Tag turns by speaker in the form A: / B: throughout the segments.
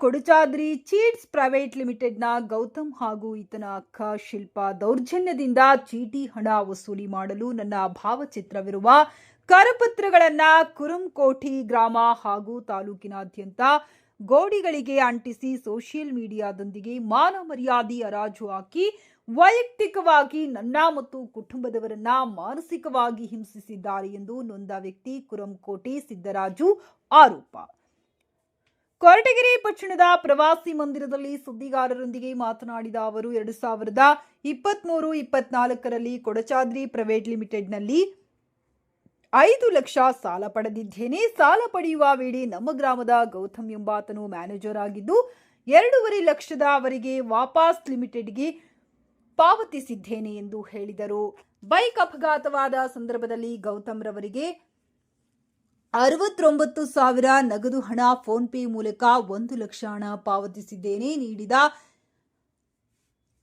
A: Kodachadri cheats private ಲಿಮಿಟೆಡ್ನ ಗೌತಮ್ ಹಾಗೂ ಈತನ ಅಕ್ಕ ಶಿಲ್ಪಾ ದೌರ್ಜನ್ಯದಿಂದ ಚೀಟಿ ಹಣ ವಸೂಲಿ ಮಾಡಲು ನನ್ನ ಭಾವಚಿತ್ರವಿರುವ ಕರಪತ್ರಗಳನ್ನು ಕುರುಂಕೋಟಿ ಗ್ರಾಮ ಹಾಗೂ ತಾಲೂಕಿನಾದ್ಯಂತ ಗೋಡಿಗಳಿಗೆ ಅಂಟಿಸಿ ಸೋಷಿಯಲ್ ಮೀಡಿಯಾದೊಂದಿಗೆ ಮಾನ ಮರ್ಯಾದೆ ಹರಾಜು ಹಾಕಿ ವೈಯಕ್ತಿಕವಾಗಿ ನನ್ನ ಮತ್ತು ಕುಟುಂಬದವರನ್ನ ಮಾನಸಿಕವಾಗಿ ಹಿಂಸಿಸಿದ್ದಾರೆ ಎಂದು ನೊಂದ ವ್ಯಕ್ತಿ ಕುರುಂಕೋಟಿ ಸಿದ್ದರಾಜು ಆರೋಪ. ಕೊರಟಗೆರೆ ಪಟ್ಟಣದ ಪ್ರವಾಸಿ ಮಂದಿರದಲ್ಲಿ ಸುದ್ದಿಗಾರರೊಂದಿಗೆ ಮಾತನಾಡಿದ ಅವರು 2023-24ರಲ್ಲಿ ಕೊಡಚಾದ್ರಿ ಪ್ರೈವೇಟ್ ಲಿಮಿಟೆಡ್ನಲ್ಲಿ 5 ಲಕ್ಷ ಸಾಲ ಪಡೆದಿದ್ದೇನೆ. ಸಾಲ ಪಡೆಯುವ ವೇಳೆ ನಮ್ಮ ಗ್ರಾಮದ ಗೌತಮ್ ಎಂಬಾತನು ಮ್ಯಾನೇಜರ್ ಆಗಿದ್ದು 2.5 ಲಕ್ಷದವರೆಗೆ ವಾಪಸ್ ಲಿಮಿಟೆಡ್ಗೆ ಪಾವತಿಸಿದ್ದೇನೆ ಎಂದು ಹೇಳಿದರು. ಬೈಕ್ ಅಪಘಾತವಾದ ಸಂದರ್ಭದಲ್ಲಿ ಗೌತಮ್ ರವರಿಗೆ 69,000 ನಗದು ಹಣ ಫೋನ್ ಪೇ ಮೂಲಕ 1 ಲಕ್ಷ ಹಣ ಪಾವತಿಸಿದ್ದೇನೆ. ನೀಡಿದ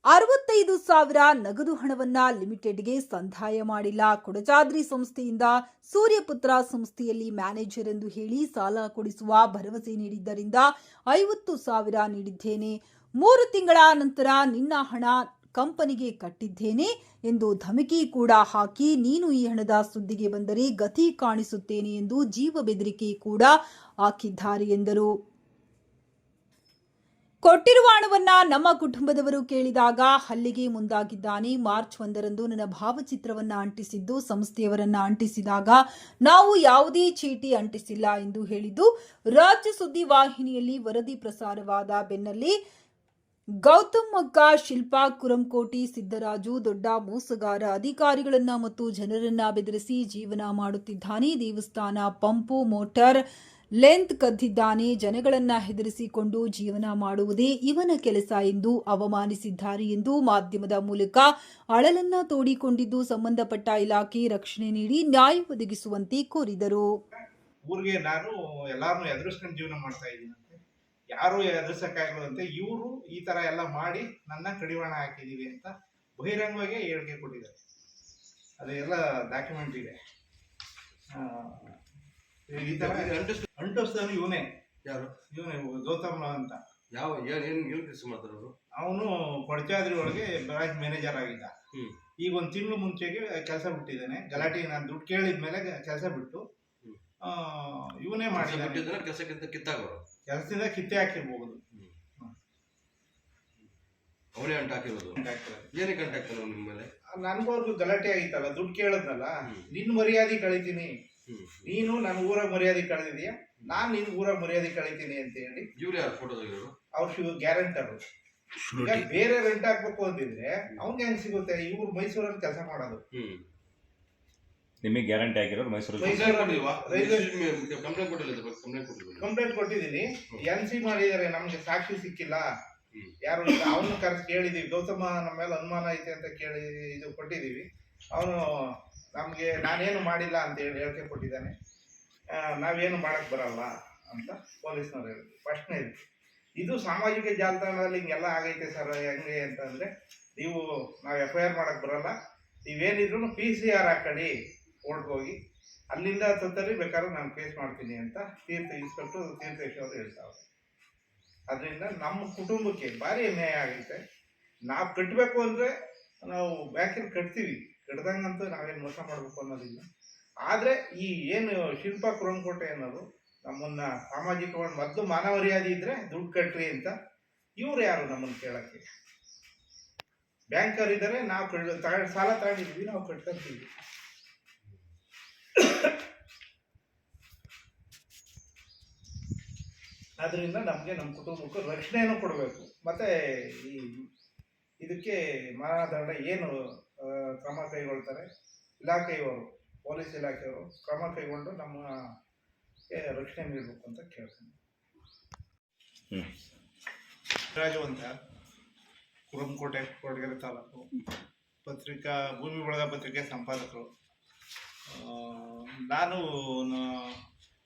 A: 65,000 ನಗದು ಹಣವನ್ನ ಲಿಮಿಟೆಡ್ಗೆ ಸಂದಾಯ ಮಾಡಿಲ್ಲ. ಕೊಡಚಾದ್ರಿ ಸಂಸ್ಥೆಯಿಂದ ಸೂರ್ಯಪುತ್ರ ಸಂಸ್ಥೆಯಲ್ಲಿ ಮ್ಯಾನೇಜರ್ ಎಂದು ಹೇಳಿ ಸಾಲ ಕೊಡಿಸುವ ಭರವಸೆ ನೀಡಿದ್ದರಿಂದ 50,000 ನೀಡಿದ್ದೇನೆ. 3 ತಿಂಗಳ ನಂತರ ನಿನ್ನ ಹಣ ಕಂಪನಿಗೆ ಕಟ್ಟಿದ್ದೇನೆ ಎಂದು ಧಮಕಿ ಕೂಡ ಹಾಕಿ ನೀನು ಈ ಹಣದ ಸುದ್ದಿಗೆ ಬಂದರೆ ಗತಿ ಕಾಣಿಸುತ್ತೇನೆ ಎಂದು ಜೀವ ಬೆದರಿಕೆ ಕೂಡ ಹಾಕಿದ್ದಾರೆ ಎಂದರು. ಕೊಟ್ಟಿರುವ ಹಣವನ್ನ ನಮ್ಮ ಕುಟುಂಬದವರು ಕೇಳಿದಾಗ ಹಲ್ಲೆಗೆ ಮುಂದಾಗಿದ್ದಾನೆ. ಮಾರ್ಚ್ 1ರಂದು ನನ್ನ ಭಾವಚಿತ್ರವನ್ನ ಅಂಟಿಸಿದ್ದು ಸಂಸ್ಥೆಯವರನ್ನ ಅಂಟಿಸಿದಾಗ ನಾವು ಯಾವುದೇ ಚೀಟಿ ಅಂಟಿಸಿಲ್ಲ ಎಂದು ಹೇಳಿದ್ದು ರಾಜ್ಯ ಸುದ್ದಿ ವಾಹಿನಿಯಲ್ಲಿ ವರದಿ ಪ್ರಸಾರವಾದ ಬೆನ್ನಲ್ಲೇ ಗೌತಮ್ ಅಕ್ಕ ಶಿಲ್ಪಾ ಕುರುಂಕೋಟಿ ಸಿದ್ದರಾಜು ದೊಡ್ಡ ಮೋಸಗಾರ, ಅಧಿಕಾರಿಗಳನ್ನ ಮತ್ತು ಜನರನ್ನ ಬೆದರಿಸಿ ಜೀವನ ಮಾಡುತ್ತಿದ್ದಾನೆ. ದೇವಸ್ಥಾನ ಪಂಪು ಮೋಟಾರ್ ಲೆಂತ್ ಕದ್ದಿದ್ದಾನೆ. ಜನಗಳನ್ನ ಹೆದರಿಸಿಕೊಂಡು ಜೀವನ ಮಾಡುವುದೇ ಇವನ ಕೆಲಸ ಎಂದು ಅವಮಾನಿಸಿದ್ದಾರೆ ಎಂದು ಮಾಧ್ಯಮದ ಮೂಲಕ ಅಳಲನ್ನ ತೋಡಿಕೊಂಡಿದ್ದು ಸಂಬಂಧಪಟ್ಟ ಇಲಾಖೆ ರಕ್ಷಣೆ ನೀಡಿ ನ್ಯಾಯ ಒದಗಿಸುವಂತೆ ಕೋರಿದರು.
B: ಊರಿಗೆ ನಾನು ಎಲ್ಲಾರನ್ನೂ ಎದುರಿಸ್ಕೊಂಡು ಜೀವನ ಮಾಡ್ತಾ ಇದ್ದೀನಿ. ಯಾರು ಎದುರಿಸಕ್ಕಾಗದಂತೆ ಇವರು ಈ ತರ ಎಲ್ಲ ಮಾಡಿ ನನ್ನ ಕಡಿವಾಣ ಹಾಕಿದೀವಿ ಅಂತ ಬಹಿರಂಗವಾಗಿ ಹೇಳಿಕೆ ಕೊಟ್ಟಿದ್ದಾರೆ. ಅದೆಲ್ಲ ಡಾಕ್ಯುಮೆಂಟ್ ಇದೆ. ಈ ತರ ಅಂಟಿಸ್ತಾನೆ ಇವನೇ. ಯಾರು ಇವನೇ? ಗೌತಮ್ ಅಂತ.
C: ಯಾವ ಏನ್ ಕೆಲಸ ಮಾಡ್ತಾರೆ
B: ಅವನು ಕೊಡಚಾದ್ರಿ ಒಳಗೆ ಬ್ರಾಂಚ್ ಮ್ಯಾನೇಜರ್ ಆಗಿದ್ದ. ಈಗ 1 ತಿಂಗಳು ಮುಂಚೆಗೆ ಕೆಲಸ ಬಿಟ್ಟಿದ್ದಾನೆ. ಗಲಾಟೆ ನಾನು ದುಡ್ಡು ಕೇಳಿದ್ಮೇಲೆ ಕೆಲಸ ಬಿಟ್ಟು ಇವನೇ ಮಾಡಿದ್ದಾನೆ. ಕೆಲಸದಿಂದ ಕಿತ್ತೆ ಹಾಕಿರ್ಬಹುದು.
C: ಅವನೇ ಅಂಟ ಹಾಕಿರೋದು. ಏನಕ್ಕೆ ಅಂಟ ಹಾಕ್ತಾನೆ ನಿಮ್ಮ ಮೇಲೆ?
B: ನನ್ಗವ್ರಿಗೂ ಗಲಾಟೆ ಆಗಿತ್ತಲ್ಲ, ದುಡ್ಡು ಕೇಳದ್ನಲ್ಲ. ನಿನ್ ಮರ್ಯಾದೆ ಕಳಿತೀನಿ, ನೀನು ನನ್ನ ಊರಾಗ ಮರ್ಯಾದೆ ಕಳೆದಿದೀಯ, ನಾನ್ ನಿನ್ ಊರಾಗ ಮರ್ಯಾದೆ ಕಳಿತೀನಿ ಅಂತ ಹೇಳಿ.
C: ಇವ್ರು ಯಾರು ಫೋಟೋದಲ್ಲಿರೋರು?
B: ಅವ್ರು ಗ್ಯಾರಂಟರ್. ಈಗ ಬೇರೆ ರೆಂಟ್ ಹಾಕ್ಬೇಕು ಅಂತಿದ್ರೆ ಅವ್ನಿಗೆ ಹೆಂಗ್ ಸಿಗುತ್ತೆ? ಇವ್ರು ಮೈಸೂರಲ್ಲಿ ಕೆಲಸ ಮಾಡೋದು.
D: ನಿಮಗೆ ಗ್ಯಾರಂಟಿ ಆಗಿರೋದು ಮೈಸೂರಲ್ಲಿ.
B: ಕಂಪ್ಲೇಂಟ್ ಕೊಟ್ಟಿದ್ದೀನಿ. NC ಮಾಡಿದ್ದಾರೆ, ನಮ್ಗೆ ಸಾಕ್ಷಿ ಸಿಕ್ಕಿಲ್ಲ. ಯಾರು ಅವನು ಕರೆಸಿ ಕೇಳಿದೀವಿ. ಗೌತಮ ನಮ್ಮ ಮೇಲೆ ಅನುಮಾನ ಐತೆ ಅಂತ ಕೇಳಿ ಇದು ಕೊಟ್ಟಿದೀವಿ. ಅವನು ನಮ್ಗೆ ನಾನೇನು ಮಾಡಿಲ್ಲ ಅಂತ ಹೇಳಿ ಹೇಳಿಕೆ ಕೊಟ್ಟಿದ್ದಾನೆ. ನಾವೇನು ಮಾಡಕ್ ಬರಲ್ಲ ಅಂತ ಪೊಲೀಸ್ನವ್ರು ಹೇಳಿದ್ರು. ಪ್ರಶ್ನೆ ಇದೆ. ಇದು ಸಾಮಾಜಿಕ ಜಾಲತಾಣದಲ್ಲಿ ಹಿಂಗೆಲ್ಲ ಆಗೈತೆ ಸರ್. ಹೆಂಗೆ ಅಂತಂದ್ರೆ ನೀವು ನಾವು FIR ಮಾಡಕ್ ಬರಲ್ಲ, ನೀವೇನಿದ್ರು PCR ಹಾಕಡಿ ಕೋರ್ಟ್ಗೆ ಹೋಗಿ, ಅಲ್ಲಿಂದ ತಂದಲ್ಲಿ ಬೇಕಾದ್ರೂ ನಾನು ಕೇಸ್ ಮಾಡ್ತೀನಿ ಅಂತ ಇನ್ಸ್ಪೆಕ್ಟರ್ ತೀರ್ಥೇಶ್ ಅವರು ಹೇಳ್ತಾವ್ರೆ. ಅದರಿಂದ ನಮ್ಮ ಕುಟುಂಬಕ್ಕೆ ಭಾರಿ ಅನ್ಯಾಯ ಆಗೈತೆ. ನಾವು ಕಟ್ಟಬೇಕು ಅಂದರೆ ನಾವು ಬ್ಯಾಂಕಲ್ಲಿ ಕಟ್ತೀವಿ, ಕಟ್ದಂಗಂತೂ ನಾವೇನು ಮೋಸ ಮಾಡಬೇಕು ಅನ್ನೋದಿಲ್ಲ. ಆದರೆ ಈ ಏನು ಶಿಲ್ಪಾ ಕುರುಂಕೋಟೆ ಅನ್ನೋದು ನಮ್ಮನ್ನ ಸಾಮಾಜಿಕವಾಗಿ ಮೊದಲು ಮಾನವರ್ಯಾದೆ ಇದ್ದರೆ ದುಡ್ಡು ಕಟ್ರಿ ಅಂತ. ಇವ್ರು ಯಾರು ನಮ್ಮನ್ನು ಕೇಳೋಕ್ಕೆ? ಬ್ಯಾಂಕರ್ ಇದ್ದಾರೆ, ನಾವು ಸಾಲ ತಗೊಂಡಿದ್ವಿ, ನಾವು ಕಟ್ಕೊಂತೀವಿ. ಅದರಿಂದ ನಮಗೆ ನಮ್ಮ ಕುಟುಂಬಕ್ಕೂ ರಕ್ಷಣೆಯನ್ನು ಕೊಡಬೇಕು. ಮತ್ತು ಇದಕ್ಕೆ ಮರಣದಂಡ ಏನು ಕ್ರಮ ಕೈಗೊಳ್ತಾರೆ ಇಲಾಖೆಯವರು, ಪೊಲೀಸ್ ಇಲಾಖೆಯವರು ಕ್ರಮ ಕೈಗೊಂಡು ನಮಗೆ ರಕ್ಷಣೆ ನೀಡಬೇಕು ಅಂತ ಕೇಳ್ತೀನಿ. ರಾಜು ಅಂತ, ಕುರುಂಕೋಟೆ, ಕೊರಟಗೆರೆ ತಾಲೂಕು, ಪತ್ರಿಕಾ ಭೂಮಿ ಬಳಗ ಪತ್ರಿಕೆ ಸಂಪಾದಕರು. ನಾನು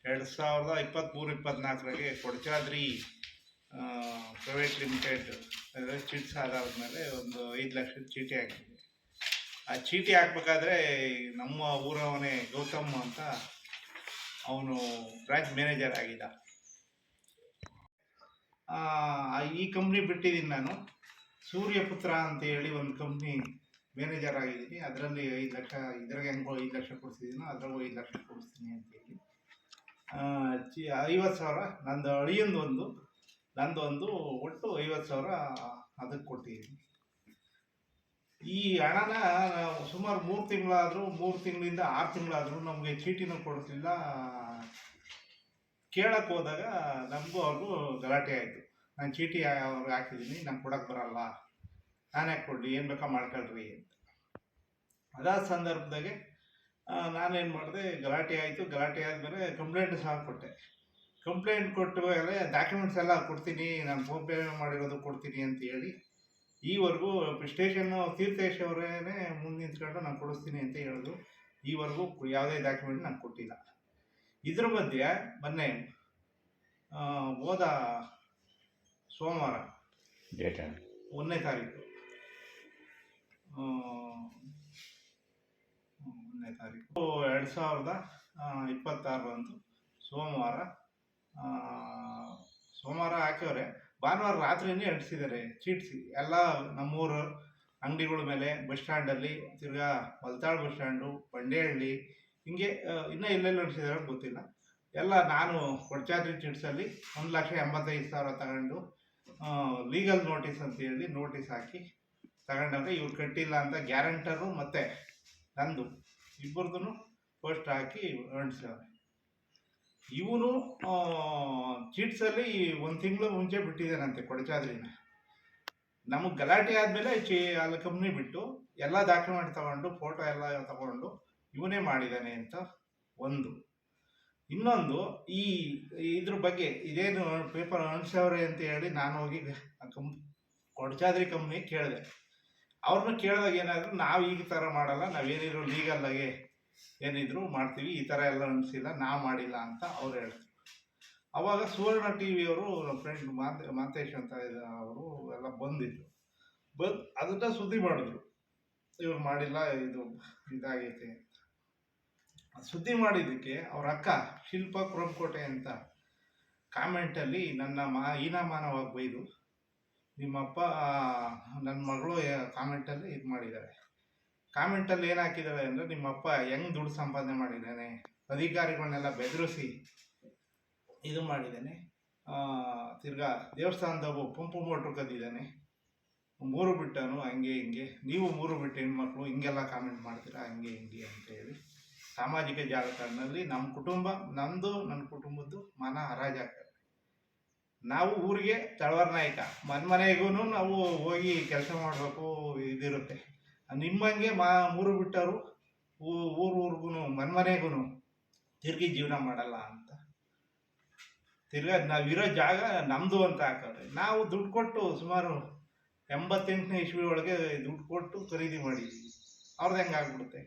B: 2023-24ರಲ್ಲಿ ಕೊಡಚಾದ್ರಿ ಪ್ರೈವೇಟ್ ಲಿಮಿಟೆಡ್ ಚಿಟ್ಸ್ ಆಧಾರದ ಮೇಲೆ ಒಂದು 5 ಲಕ್ಷದ ಚೀಟಿ ಹಾಕಿದ್ದೆ. ಆ ಚೀಟಿ ಹಾಕ್ಬೇಕಾದ್ರೆ ನಮ್ಮ ಊರವನೇ ಗೌತಮ್ ಅಂತ, ಅವನು ಬ್ರಾಂಚ್ ಮ್ಯಾನೇಜರ್ ಆಗಿದ್ದ. ಈ ಕಂಪ್ನಿ ಬಿಟ್ಟಿದ್ದೀನಿ ನಾನು. ಸೂರ್ಯಪುತ್ರ ಅಂತ ಹೇಳಿ ಒಂದು ಕಂಪ್ನಿ ಮ್ಯಾನೇಜರ್ ಆಗಿದ್ದೀನಿ. ಅದರಲ್ಲಿ 5 ಲಕ್ಷ, ಇದ್ರಾಗ ಹೆಂಗೋ 5 ಲಕ್ಷ ಕೊಡಿಸಿದ್ದೀನೋ ಅದ್ರಾಗೂ 5 ಲಕ್ಷ ಕೊಡಿಸ್ತೀನಿ ಅಂತೇಳಿ 50,000 ನಂದು ಅಳಿಯಂದು ನಂದೊಂದು ಒಟ್ಟು 50,000 ಅದಕ್ಕೆ ಕೊಟ್ಟಿದ್ದೀನಿ. ಈ ಹಣನ ನಾವು ಸುಮಾರು 3 ತಿಂಗಳಾದರೂ 3 ತಿಂಗಳಿಂದ 6 ತಿಂಗಳಾದರೂ ನಮಗೆ ಚೀಟಿನೂ ಕೊಡಿಸ್ಲಿಲ್ಲ. ಕೇಳಕ್ಕೆ ಹೋದಾಗ ನಮಗೂ ಅವ್ರಿಗೂ ಗಲಾಟೆ ಆಯಿತು. ನಾನು ಚೀಟಿ ಅವ್ರಿಗೆ ಹಾಕಿದ್ದೀನಿ, ನಾನು ಕೊಡೋಕ್ಕೆ ಬರಲ್ಲ, ನಾನು ಯಾಕೆ ಕೊಡಲಿ, ಏನು ಬೇಕಾ ಮಾಡ್ಕೊಳ್ರಿ ಅಂತ. ಅದಾದ ಸಂದರ್ಭದಾಗೆ ನಾನೇನು ಮಾಡಿದೆ, ಗಲಾಟೆ ಆಯಿತು. ಗಲಾಟೆ ಆದಮೇಲೆ ಕಂಪ್ಲೇಂಟ್ ಸಹ ಕೊಟ್ಟೆ. ಕಂಪ್ಲೇಂಟ್ ಕೊಟ್ಟು ಮೇಲೆ ಡಾಕ್ಯುಮೆಂಟ್ಸ್ ಎಲ್ಲ ಕೊಡ್ತೀನಿ, ನಾನು ಫೋನ್ ಪೇ ಮಾಡಿರೋದು ಕೊಡ್ತೀನಿ ಅಂತ ಹೇಳಿ ಈವರೆಗೂ ಸ್ಟೇಷನ್ನು ತೀರ್ಥೇಶ್ ಅವರೇ ಮುಂದೆ ನಿಂತ್ಕೊಂಡು ನಾನು ಕೊಡಿಸ್ತೀನಿ ಅಂತ ಹೇಳಿದ್ರು. ಈವರೆಗೂ ಯಾವುದೇ ಡಾಕ್ಯುಮೆಂಟ್ ನಾನು ಕೊಟ್ಟಿಲ್ಲ. ಇದ್ರ ಮಧ್ಯೆ ಮೊನ್ನೆ ಹೋದ ಸೋಮವಾರ 1ನೇ ತಾರೀಕು 2026 ಸೋಮವಾರ ಹಾಕ್ಯವ್ರೆ. ಭಾನುವಾರ ರಾತ್ರಿನೇ ಅಂಟಿಸಿದ್ದಾರೆ ಚೀಟ್ಸಿ ಎಲ್ಲ ನಮ್ಮೂರು ಅಂಗಡಿಗಳ ಮೇಲೆ, ಬಸ್ ಸ್ಟ್ಯಾಂಡಲ್ಲಿ, ತಿರ್ಗಾ ಮಲ್ತಾಳ್ ಬಸ್ ಸ್ಟ್ಯಾಂಡು, ಬಂಡೇಹಳ್ಳಿ, ಹಿಂಗೆ ಇನ್ನೂ ಎಲ್ಲೆಲ್ಲಿ ಅಂಟಿಸಿದಾರೆ ಗೊತ್ತಿಲ್ಲ. ಎಲ್ಲ ನಾನು ಕೊಡ್ಚಾದ್ರಿ ಚೀಟ್ಸಲ್ಲಿ 1,85,000 ತಗೊಂಡು ಲೀಗಲ್ ನೋಟಿಸ್ ಅಂತ ಹೇಳಿ ನೋಟಿಸ್ ಹಾಕಿ ತಗೊಂಡಾಗ ಇವ್ರು ಕಟ್ಟಿಲ್ಲ ಅಂತ ಗ್ಯಾರಂಟರು ಮತ್ತು ನಂದು ಇಬ್ಬರದೂ ಪೋಸ್ಟ್ ಹಾಕಿ ಅಂಟಿಸಿದವ್ರೆ. ಇವನು ಚೀಟ್ಸಲ್ಲಿ 1 ತಿಂಗಳು ಮುಂಚೆ ಬಿಟ್ಟಿದ್ದಾನಂತೆ ಕೊಡಚಾದ್ರಿನ. ನಮಗೆ ಗಲಾಟೆ ಆದಮೇಲೆ ಅಲ್ಲಿ ಕಂಪ್ನಿ ಬಿಟ್ಟು ಎಲ್ಲ ಡಾಕ್ಯುಮೆಂಟ್ ತಗೊಂಡು ಫೋಟೋ ಎಲ್ಲ ತಗೊಂಡು ಇವನೇ ಮಾಡಿದ್ದಾನೆ ಅಂತ ಒಂದು. ಇನ್ನೊಂದು, ಇದ್ರ ಬಗ್ಗೆ ಇದೇನು ಪೇಪರ್ ಅಂಟಿಸವ್ರೆ ಅಂತ ಹೇಳಿ ನಾನು ಹೋಗಿ ಕೊಡಚಾದ್ರಿ ಕಂಪ್ನಿ ಕೇಳಿದೆ. ಅವ್ರನ್ನ ಕೇಳಿದಾಗ ಏನಾದರೂ ನಾವು ಈ ಥರ ಮಾಡಲ್ಲ, ನಾವೇನಿದ್ರು ಲೀಗಲ್ಲಾಗೆ ಏನಿದ್ರು ಮಾಡ್ತೀವಿ, ಈ ಥರ ಎಲ್ಲ ಅನಿಸಿಲ್ಲ, ನಾವು ಮಾಡಿಲ್ಲ ಅಂತ ಅವ್ರು ಹೇಳ್ತಾರೆ. ಅವಾಗ ಸುವರ್ಣ ಟಿ ವಿಯವರು, ನಮ್ಮ ಫ್ರೆಂಡ್ ಮಾಂತೇಶ್ ಅಂತ ಅವರು ಎಲ್ಲ ಬಂದಿದ್ರು. ಅದನ್ನ ಸುದ್ದಿ ಮಾಡಿದ್ರು, ಇವ್ರು ಮಾಡಿಲ್ಲ, ಇದಾಗೈತೆ ಅಂತ. ಸುದ್ದಿ ಮಾಡಿದ್ದಕ್ಕೆ ಅವ್ರ ಅಕ್ಕ ಶಿಲ್ಪ ಕ್ರೋಮ್ಕೋಟೆ ಅಂತ ಕಾಮೆಂಟಲ್ಲಿ ನನ್ನ ಹೀನಾಮಾನವಾಗಿ ಬೈದು, ನಿಮ್ಮಪ್ಪ ನನ್ನ ಮಗಳು ಕಾಮೆಂಟಲ್ಲಿ ಇದು ಮಾಡಿದ್ದಾರೆ. ಕಾಮೆಂಟಲ್ಲಿ ಏನು ಹಾಕಿದ್ದಾರೆ ಅಂದರೆ, ನಿಮ್ಮಪ್ಪ ಹೆಂಗೆ ದುಡ್ಡು ಸಂಪಾದನೆ ಮಾಡಿದ್ದಾನೆ, ಅಧಿಕಾರಿಗಳನ್ನೆಲ್ಲ ಬೆದರಿಸಿ ಇದು ಮಾಡಿದ್ದಾನೆ, ತಿರ್ಗಾ ದೇವಸ್ಥಾನದಾಗ ಪಂಪು ಮೋಟ್ರು ಕದ್ದಿದ್ದಾನೆ, 3 ಬಿಟ್ಟನು, ಹಂಗೆ ಹಿಂಗೆ, ನೀವು 3 ಬಿಟ್ಟು ಹೆಣ್ಮಕ್ಳು ಹಿಂಗೆಲ್ಲ ಕಾಮೆಂಟ್ ಮಾಡ್ತೀರಾ, ಹಂಗೆ ಹಿಂಗೆ ಅಂತೇಳಿ ಸಾಮಾಜಿಕ ಜಾಲತಾಣದಲ್ಲಿ ನಮ್ಮ ಕುಟುಂಬ, ನಮ್ಮದು ನನ್ನ ಕುಟುಂಬದ್ದು ಮನ ಹರಾಜಾಗ್ತದೆ. ನಾವು ಊರಿಗೆ ತಳವಾರ ನಾಯಕ, ಮನೆಗೂ ನಾವು ಹೋಗಿ ಕೆಲಸ ಮಾಡಬೇಕು ಇದಿರುತ್ತೆ. ನಿಮ್ಮಂಗೆ 3 ಬಿಟ್ಟವರು ಊರಿಗೂ ಮನೆಗೂ ತಿರುಗಿ ಜೀವನ ಮಾಡಲ್ಲ ಅಂತ, ತಿರ್ಗಾ ನಾವಿರೋ ಜಾಗ ನಮ್ಮದು ಅಂತ ಹಾಕೋರೆ. ನಾವು ದುಡ್ಡು ಕೊಟ್ಟು ಸುಮಾರು 88ನೇ ಇಸ್ವಿ ಒಳಗೆ ದುಡ್ಡು ಕೊಟ್ಟು ಖರೀದಿ ಮಾಡಿದ್ದೀವಿ. ಅವ್ರದ್ದು ಹೆಂಗೆ ಆಗ್ಬಿಡುತ್ತೆ?